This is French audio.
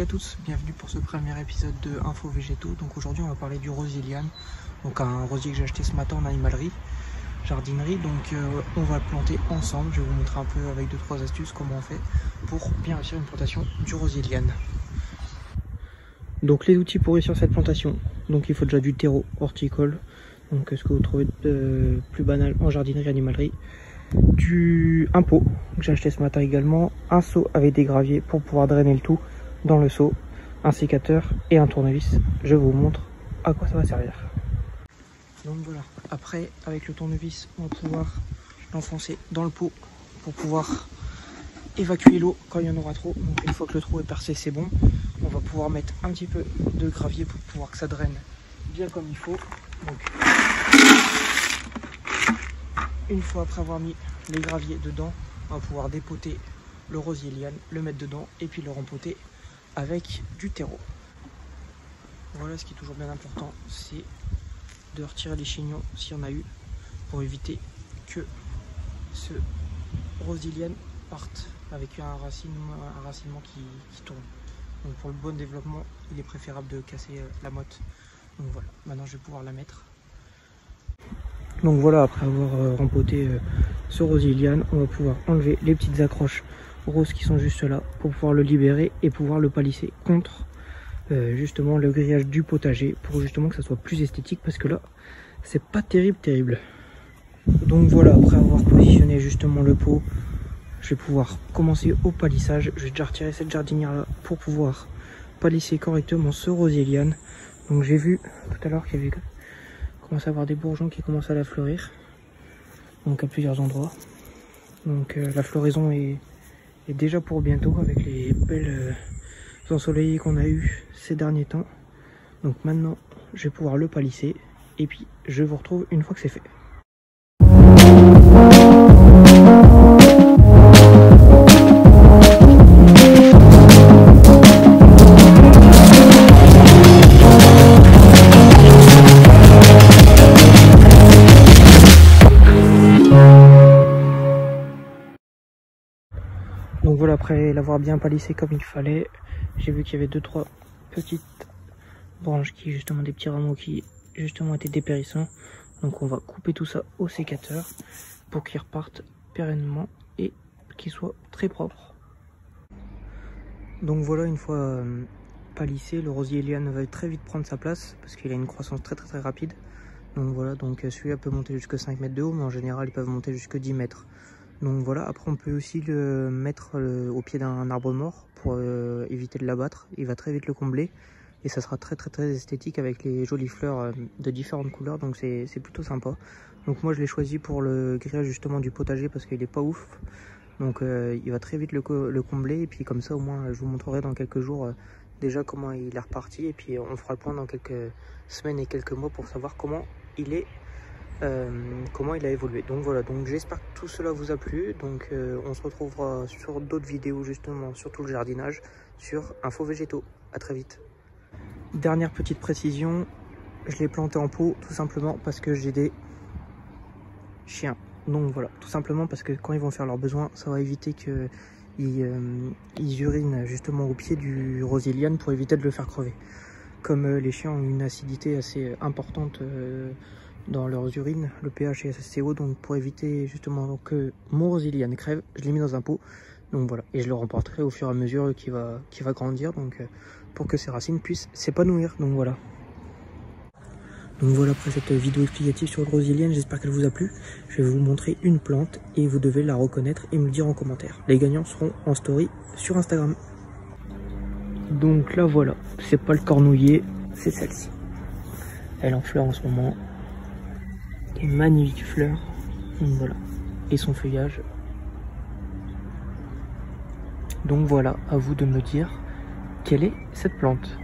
tous, bienvenue pour ce premier épisode de Info Végétaux. Donc aujourd'hui on va parler du rosiliane, donc un rosier que j'ai acheté ce matin en animalerie, jardinerie. Donc on va le planter ensemble, je vais vous montrer un peu avec 2-3 astuces comment on fait pour bien réussir une plantation du rosiliane. Donc les outils pour réussir cette plantation, donc il faut déjà du terreau horticole, donc ce que vous trouvez de plus banal en jardinerie, animalerie. Un pot que j'ai acheté ce matin également, un seau avec des graviers pour pouvoir drainer le tout dans le seau, un sécateur et un tournevis. Je vous montre à quoi ça va servir. Donc voilà, après avec le tournevis on va pouvoir l'enfoncer dans le pot pour pouvoir évacuer l'eau quand il y en aura trop. Donc une fois que le trou est percé, c'est bon. On va pouvoir mettre un petit peu de gravier pour pouvoir que ça draine bien comme il faut. Donc une fois après avoir mis les graviers dedans, on va pouvoir dépoter le rosiliane, le mettre dedans et puis le rempoter avec du terreau. Voilà, ce qui est toujours bien important, c'est de retirer les chignons s'il y en a eu pour éviter que ce rosiliane parte avec un racinement qui tourne. Donc pour le bon développement, il est préférable de casser la motte. Donc voilà, maintenant je vais pouvoir la mettre. Donc voilà, après avoir rempoté ce rosiliane, on va pouvoir enlever les petites accroches roses qui sont juste là pour pouvoir le libérer et pouvoir le palisser contre justement le grillage du potager pour justement que ça soit plus esthétique, parce que là c'est pas terrible. Donc voilà, après avoir positionné justement le pot, je vais pouvoir commencer au palissage. Je vais déjà retirer cette jardinière là pour pouvoir palisser correctement ce rosiliane. Donc j'ai vu tout à l'heure qu'il y avait commence à avoir des bourgeons qui commencent à la fleurir, donc à plusieurs endroits. Donc la floraison est déjà pour bientôt avec les belles ensoleillés qu'on a eu ces derniers temps. Donc maintenant je vais pouvoir le palisser et puis je vous retrouve une fois que c'est fait. Donc voilà, après l'avoir bien palissé comme il fallait, j'ai vu qu'il y avait 2-3 petites branches qui justement, des petits rameaux qui justement étaient dépérissants. Donc on va couper tout ça au sécateur pour qu'ils repartent pérennement et qu'ils soient très propres. Donc voilà, une fois palissé, le rosiliane va très vite prendre sa place parce qu'il a une croissance très rapide. Donc voilà, donc celui-là peut monter jusqu'à 5 mètres de haut, mais en général ils peuvent monter jusqu'à 10 mètres. Donc voilà, après on peut aussi le mettre au pied d'un arbre mort pour éviter de l'abattre. Il va très vite le combler et ça sera très esthétique avec les jolies fleurs de différentes couleurs, donc c'est plutôt sympa. Donc moi je l'ai choisi pour le grillage justement du potager parce qu'il est pas ouf. Donc il va très vite le combler et puis comme ça au moins je vous montrerai dans quelques jours déjà comment il est reparti, et puis on fera le point dans quelques semaines et quelques mois pour savoir comment il est. Comment il a évolué. Donc voilà, donc j'espère que tout cela vous a plu. Donc on se retrouvera sur d'autres vidéos justement sur tout le jardinage sur Info Végétaux. À très vite. Dernière petite précision, je l'ai planté en pot tout simplement parce que j'ai des chiens. Donc voilà, tout simplement parce que quand ils vont faire leurs besoins, ça va éviter qu'ils urinent justement au pied du rosiliane pour éviter de le faire crever. Comme les chiens ont une acidité assez importante dans leurs urines, le pH est assez haut, donc pour éviter justement que mon rosiliane crève, je l'ai mis dans un pot. Donc voilà, et je le remporterai au fur et à mesure qu'il va grandir, donc pour que ses racines puissent s'épanouir. Donc voilà. Donc voilà, après cette vidéo explicative sur le rosiliane, j'espère qu'elle vous a plu. Je vais vous montrer une plante et vous devez la reconnaître et me le dire en commentaire. Les gagnants seront en story sur Instagram. Donc là voilà, c'est pas le cornouiller, c'est celle-ci. Elle est en fleur en ce moment. Une magnifique fleur, donc voilà, et son feuillage. Donc voilà, à vous de me dire quelle est cette plante.